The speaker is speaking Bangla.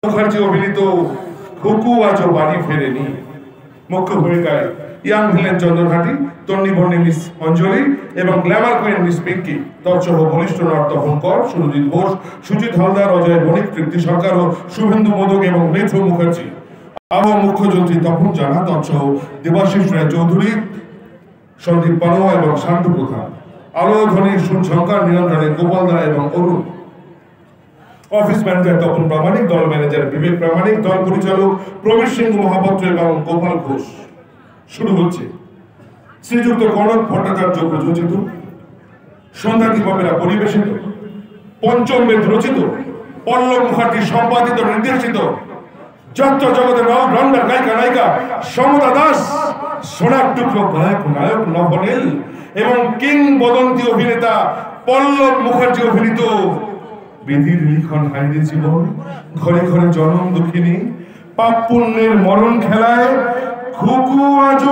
মুখার্জি অভিনীত খুকু আজও বাড়ি ফেরেনি। মুখ্য ভূমিকায় ইয়াং ভিলেন চন্দ্রঘাটি, তন্নি বর্ণী মিস অঞ্জলি এবং গ্ল্যামার কুইন মিস পিঙ্কি তৎসহ বলিষ্ঠ নর্তক কর, সুরজিৎ ঘোষ, সুজিত হালদার, অজয় বণিক, তৃপ্তি সরকার ও শুভেন্দু মোদক এবং মেথু মুখার্জি। আবহ মুখ্যযন্ত্রী তপন জানা তৎসহ দেবাশিস রায় চৌধুরী, সন্দীপ পানোয়া এবং শান্তু প্রধান। আলো ধ্বনি সুরঝঙ্কার নিয়ন্ত্রণে গোপাল দা এবং অরুণ। অফিস ম্যানেজার তপন প্রামাণিক, দল ম্যানেজার বিবেক প্রামাণিক, দল পরিচালক প্রবীর সিংহ মহাপাত্র এবং গোপাল ঘোষ। শুরু হচ্ছে শ্রীযুক্ত কনক ভট্টাচার্য প্রযোজিত, সন্ধ্যাদীপ অপেরা পরিবেশিত, পঞ্চম বেদ রচিত, পল্লব মুখার্জি সম্পাদিত নির্দেশিত, যাত্রা জগতের রন্ডার গায়িকা নায়িকা সমতা দাস, সোনার টুকরো গায়ক নায়ক নভনীল এবং কিংবদন্তি অভিনেতা পল্লব মুখার্জি অভিনীত বিধির লিখন হাইরে জীবন, ঘরে ঘরে জনম দুঃখিনী, পাপ পুণ্যের মরণ খেলায় খুকু আজও